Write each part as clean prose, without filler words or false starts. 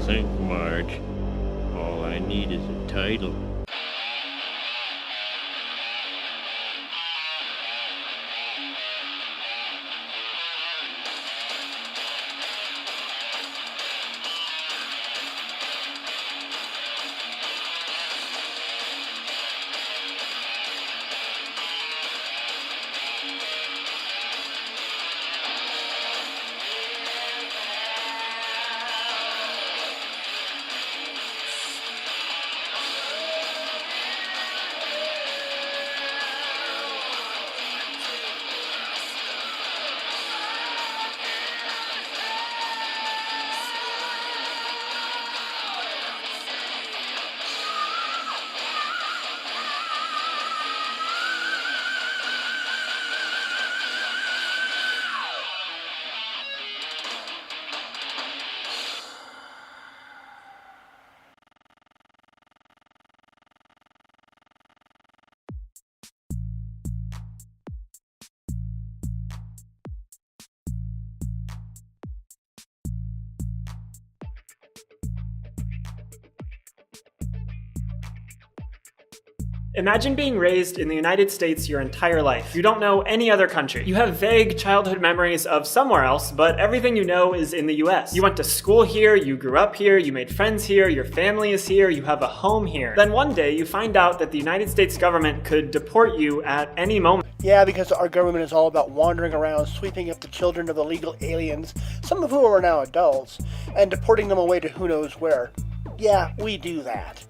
think, Marge. All I need is a title. Imagine being raised in the United States your entire life. You don't know any other country. You have vague childhood memories of somewhere else, but everything you know is in the US. You went to school here, you grew up here, you made friends here, your family is here, you have a home here. Then one day you find out that the United States government could deport you at any moment. Yeah, because our government is all about wandering around, sweeping up the children of illegal aliens, some of whom are now adults, and deporting them away to who knows where. Yeah, we do that.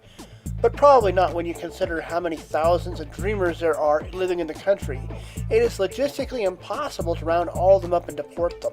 But probably not when you consider how many thousands of dreamers there are living in the country. It is logistically impossible to round all of them up and deport them.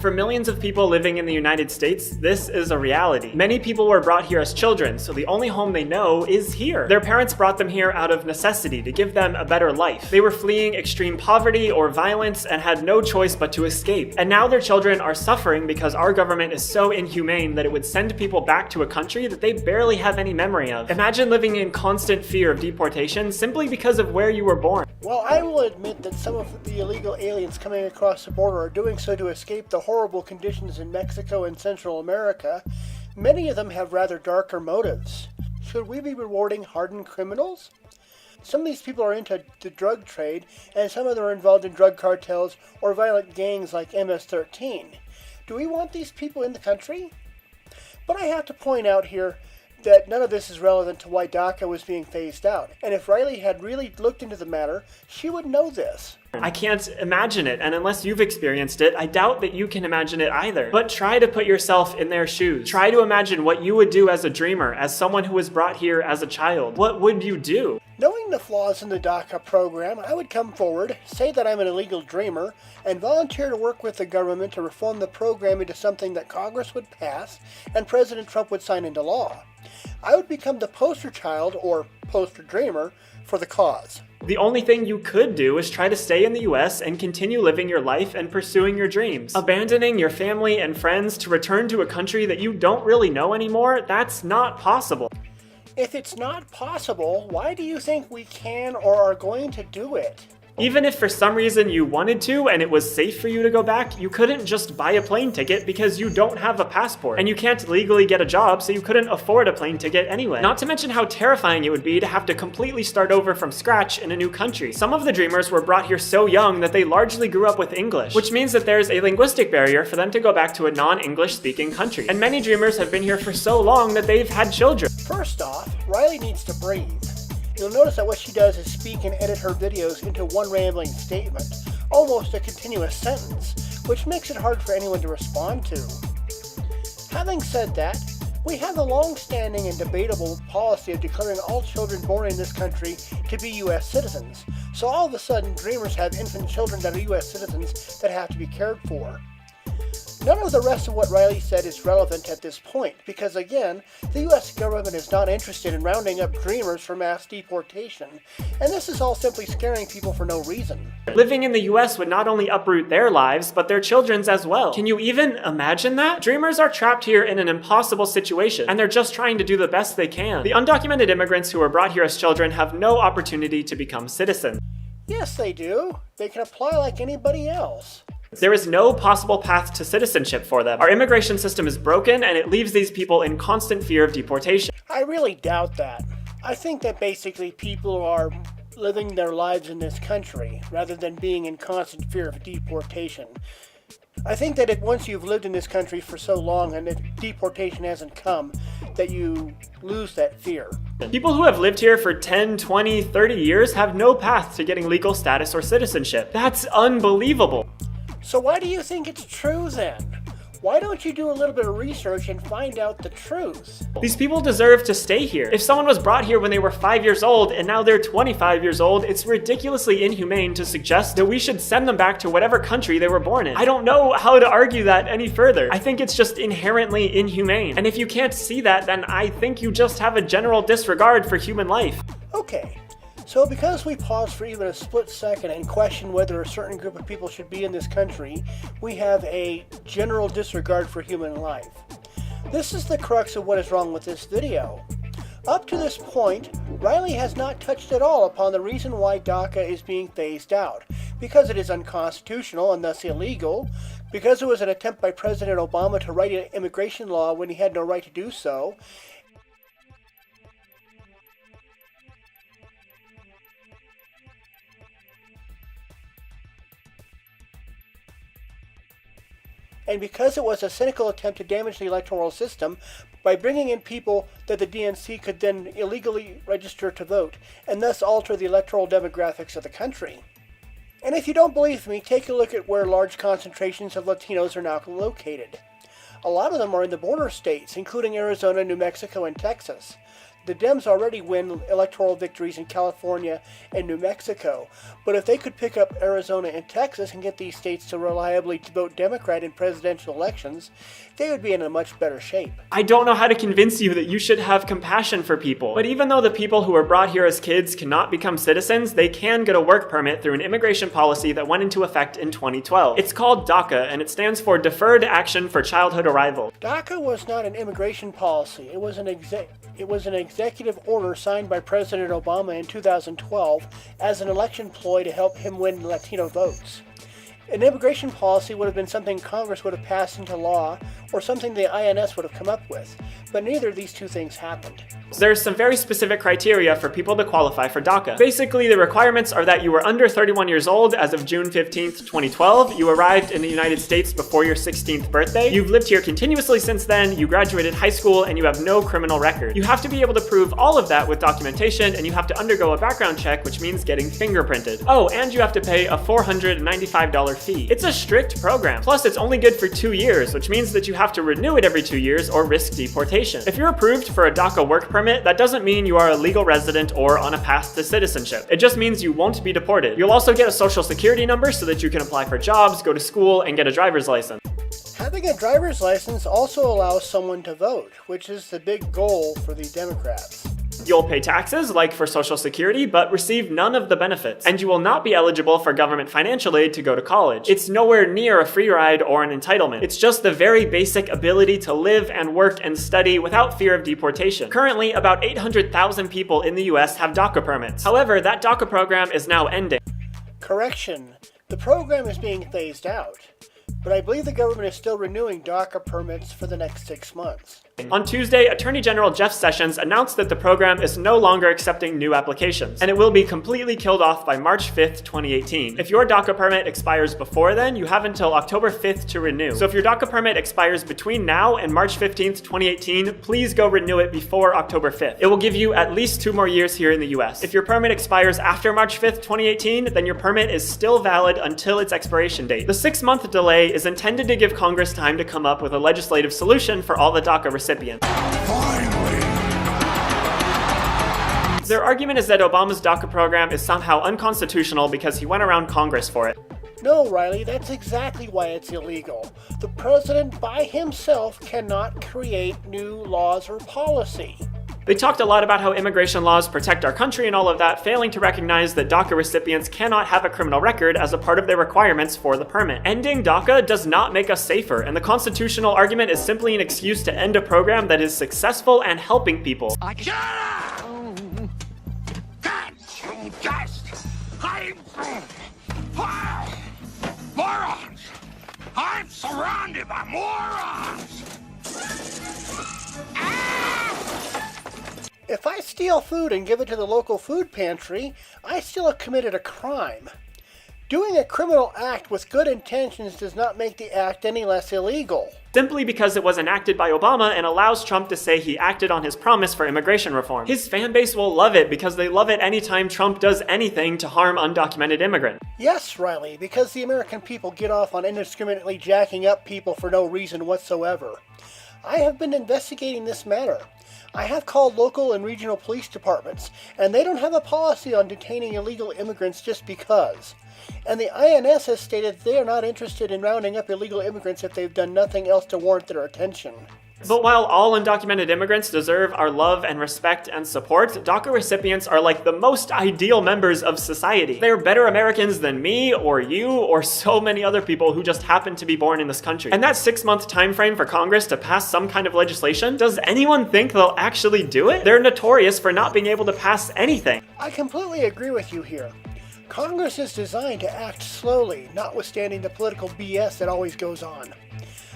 For millions of people living in the United States, this is a reality. Many people were brought here as children, so the only home they know is here. Their parents brought them here out of necessity to give them a better life. They were fleeing extreme poverty or violence and had no choice but to escape. And now their children are suffering because our government is so inhumane that it would send people back to a country that they barely have any memory of. Imagine living in constant fear of deportation simply because of where you were born. Well, I will admit that some of the illegal aliens coming across the border are doing so to escape the horrible conditions in Mexico and Central America. Many of them have rather darker motives. Should we be rewarding hardened criminals? Some of these people are into the drug trade, and some of them are involved in drug cartels or violent gangs like MS-13. Do we want these people in the country? But I have to point out here that none of this is relevant to why DACA was being phased out. And if Riley had really looked into the matter, she would know this. I can't imagine it, and unless you've experienced it, I doubt that you can imagine it either. But try to put yourself in their shoes. Try to imagine what you would do as a dreamer, as someone who was brought here as a child. What would you do? Knowing the flaws in the DACA program, I would come forward, say that I'm an illegal dreamer, and volunteer to work with the government to reform the program into something that Congress would pass and President Trump would sign into law. I would become the poster child, or poster dreamer, for the cause. The only thing you could do is try to stay in the US and continue living your life and pursuing your dreams. Abandoning your family and friends to return to a country that you don't really know anymore, that's not possible. If it's not possible, why do you think we can or are going to do it? Even if for some reason you wanted to and it was safe for you to go back, you couldn't just buy a plane ticket because you don't have a passport. And you can't legally get a job, so you couldn't afford a plane ticket anyway. Not to mention how terrifying it would be to have to completely start over from scratch in a new country. Some of the dreamers were brought here so young that they largely grew up with English, which means that there's a linguistic barrier for them to go back to a non-English speaking country. And many dreamers have been here for so long that they've had children. First off, Riley needs to breathe. You'll notice that what she does is speak and edit her videos into one rambling statement, almost a continuous sentence, which makes it hard for anyone to respond to. Having said that, we have the long-standing and debatable policy of declaring all children born in this country to be U.S. citizens, so all of a sudden dreamers have infant children that are U.S. citizens that have to be cared for. None of the rest of what Riley said is relevant at this point, because again, the US government is not interested in rounding up dreamers for mass deportation, and this is all simply scaring people for no reason. Living in the US would not only uproot their lives, but their children's as well. Can you even imagine that? Dreamers are trapped here in an impossible situation, and they're just trying to do the best they can. The undocumented immigrants who were brought here as children have no opportunity to become citizens. Yes, they do. They can apply like anybody else. There is no possible path to citizenship for them. Our immigration system is broken, and it leaves these people in constant fear of deportation. I really doubt that. I think that basically people are living their lives in this country rather than being in constant fear of deportation. I think that if once you've lived in this country for so long and if deportation hasn't come, that you lose that fear. People who have lived here for 10, 20, 30 years have no path to getting legal status or citizenship. That's unbelievable. So why do you think it's true then? Why don't you do a little bit of research and find out the truth? These people deserve to stay here. If someone was brought here when they were 5 years old and now they're 25 years old, it's ridiculously inhumane to suggest that we should send them back to whatever country they were born in. I don't know how to argue that any further. I think it's just inherently inhumane. And if you can't see that, then I think you just have a general disregard for human life. Okay. So because we pause for even a split second and question whether a certain group of people should be in this country, we have a general disregard for human life. This is the crux of what is wrong with this video. Up to this point, Riley has not touched at all upon the reason why DACA is being phased out. Because it is unconstitutional and thus illegal, because it was an attempt by President Obama to write an immigration law when he had no right to do so, and because it was a cynical attempt to damage the electoral system by bringing in people that the DNC could then illegally register to vote, and thus alter the electoral demographics of the country. And if you don't believe me, take a look at where large concentrations of Latinos are now located. A lot of them are in the border states, including Arizona, New Mexico, and Texas. The Dems already win electoral victories in California and New Mexico, but if they could pick up Arizona and Texas and get these states to reliably vote Democrat in presidential elections, they would be in a much better shape. I don't know how to convince you that you should have compassion for people, but even though the people who were brought here as kids cannot become citizens, they can get a work permit through an immigration policy that went into effect in 2012. It's called DACA, and it stands for Deferred Action for Childhood Arrival. DACA was not an immigration policy. It was an executive order signed by President Obama in 2012 as an election ploy to help him win Latino votes. An immigration policy would have been something Congress would have passed into law or something the INS would have come up with, but neither of these two things happened. There's some very specific criteria for people to qualify for DACA. Basically, the requirements are that you were under 31 years old as of June 15th, 2012, you arrived in the United States before your 16th birthday, you've lived here continuously since then, you graduated high school, and you have no criminal record. You have to be able to prove all of that with documentation, and you have to undergo a background check, which means getting fingerprinted. Oh, and you have to pay a $495 fee. It's a strict program. Plus, it's only good for 2 years, which means that you have to renew it every 2 years or risk deportation. If you're approved for a DACA work permit, that doesn't mean you are a legal resident or on a path to citizenship. It just means you won't be deported. You'll also get a social security number so that you can apply for jobs, go to school, and get a driver's license. Having a driver's license also allows someone to vote, which is the big goal for the Democrats. You'll pay taxes, like for Social Security, but receive none of the benefits. And you will not be eligible for government financial aid to go to college. It's nowhere near a free ride or an entitlement. It's just the very basic ability to live and work and study without fear of deportation. Currently, about 800,000 people in the US have DACA permits. However, that DACA program is now ending. Correction. The program is being phased out, but I believe the government is still renewing DACA permits for the next 6 months. On Tuesday, Attorney General Jeff Sessions announced that the program is no longer accepting new applications, and it will be completely killed off by March 5th, 2018. If your DACA permit expires before then, you have until October 5th to renew. So if your DACA permit expires between now and March 15th, 2018, please go renew it before October 5th. It will give you at least 2 more years here in the US. If your permit expires after March 5th, 2018, then your permit is still valid until its expiration date. The 6-month delay is intended to give Congress time to come up with a legislative solution for all the DACA recipients. Finally! Their argument is that Obama's DACA program is somehow unconstitutional because he went around Congress for it. No, Riley, that's exactly why it's illegal. The president by himself cannot create new laws or policy. They talked a lot about how immigration laws protect our country and all of that, failing to recognize that DACA recipients cannot have a criminal record as a part of their requirements for the permit. Ending DACA does not make us safer, and the constitutional argument is simply an excuse to end a program that is successful and helping people. Shut up! That's just... morons! surrounded by morons! If I steal food and give it to the local food pantry, I still have committed a crime. Doing a criminal act with good intentions does not make the act any less illegal. Simply because it was enacted by Obama and allows Trump to say he acted on his promise for immigration reform. His fan base will love it because they love it anytime Trump does anything to harm undocumented immigrants. Yes, Riley, because the American people get off on indiscriminately jacking up people for no reason whatsoever. I have been investigating this matter. I have called local and regional police departments, and they don't have a policy on detaining illegal immigrants just because. And the INS has stated they are not interested in rounding up illegal immigrants if they've done nothing else to warrant their attention. But while all undocumented immigrants deserve our love and respect and support, DACA recipients are like the most ideal members of society. They're better Americans than me, or you, or so many other people who just happen to be born in this country. And that 6-month time frame for Congress to pass some kind of legislation, does anyone think they'll actually do it? They're notorious for not being able to pass anything. I completely agree with you here. Congress is designed to act slowly, notwithstanding the political BS that always goes on.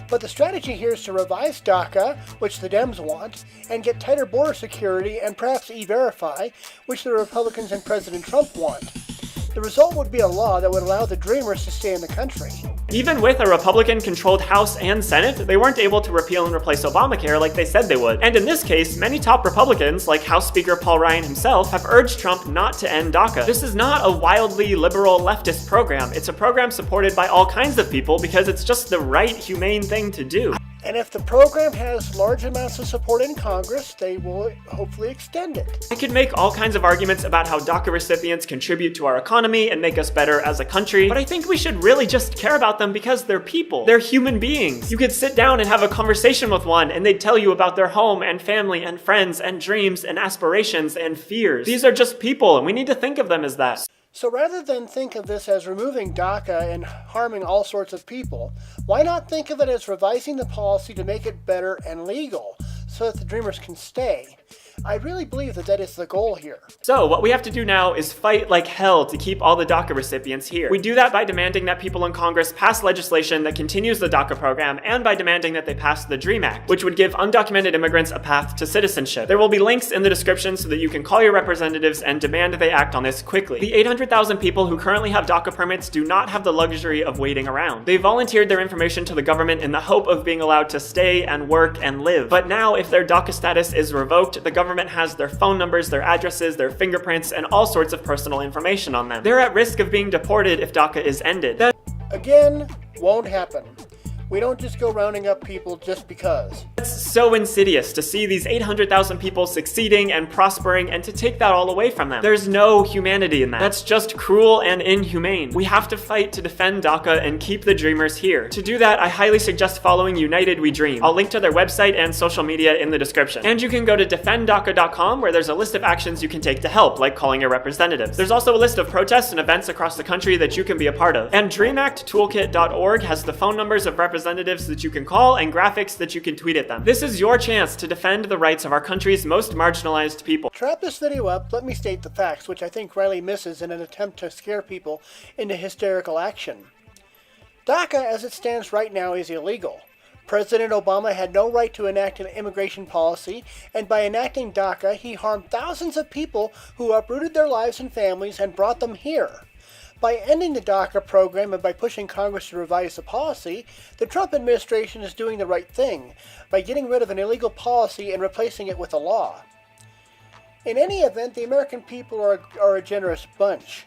But the strategy here is to revise DACA, which the Dems want, and get tighter border security and perhaps E-Verify, which the Republicans and President Trump want. The result would be a law that would allow the Dreamers to stay in the country. Even with a Republican-controlled House and Senate, they weren't able to repeal and replace Obamacare like they said they would. And in this case, many top Republicans, like House Speaker Paul Ryan himself, have urged Trump not to end DACA. This is not a wildly liberal leftist program. It's a program supported by all kinds of people because it's just the right, humane thing to do. And if the program has large amounts of support in Congress, they will hopefully extend it. I could make all kinds of arguments about how DACA recipients contribute to our economy and make us better as a country, but I think we should really just care about them because they're people. They're human beings. You could sit down and have a conversation with one and they'd tell you about their home and family and friends and dreams and aspirations and fears. These are just people and we need to think of them as that. So rather than think of this as removing DACA and harming all sorts of people, why not think of it as revising the policy to make it better and legal so that the Dreamers can stay? I really believe that is the goal here. So what we have to do now is fight like hell to keep all the DACA recipients here. We do that by demanding that people in Congress pass legislation that continues the DACA program and by demanding that they pass the DREAM Act, which would give undocumented immigrants a path to citizenship. There will be links in the description so that you can call your representatives and demand they act on this quickly. The 800,000 people who currently have DACA permits do not have the luxury of waiting around. They volunteered their information to the government in the hope of being allowed to stay and work and live. But now, if their DACA status is revoked, the government has their phone numbers, their addresses, their fingerprints, and all sorts of personal information on them. They're at risk of being deported if DACA is ended. That again, won't happen. We don't just go rounding up people just because. It's so insidious to see these 800,000 people succeeding and prospering and to take that all away from them. There's no humanity in that. That's just cruel and inhumane. We have to fight to defend DACA and keep the Dreamers here. To do that, I highly suggest following United We Dream. I'll link to their website and social media in the description. And you can go to defenddaca.com where there's a list of actions you can take to help, like calling your representatives. There's also a list of protests and events across the country that you can be a part of. And DreamActToolkit.org has the phone numbers of representatives that you can call and graphics that you can tweet at them. This is your chance to defend the rights of our country's most marginalized people. To wrap this video up, let me state the facts, which I think Riley misses in an attempt to scare people into hysterical action. DACA, as it stands right now, is illegal. President Obama had no right to enact an immigration policy, and by enacting DACA, he harmed thousands of people who uprooted their lives and families and brought them here. By ending the DACA program and by pushing Congress to revise the policy, the Trump administration is doing the right thing by getting rid of an illegal policy and replacing it with a law. In any event, the American people are a generous bunch.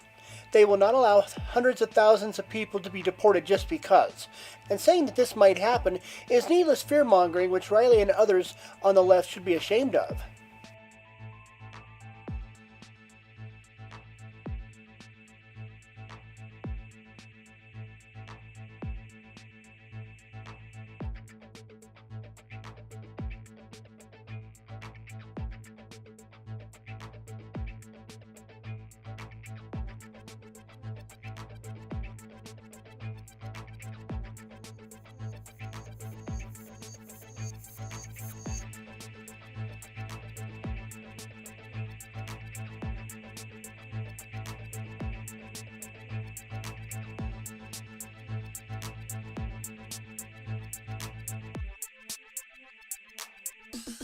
They will not allow hundreds of thousands of people to be deported just because. And saying that this might happen is needless fear-mongering, which Riley and others on the left should be ashamed of.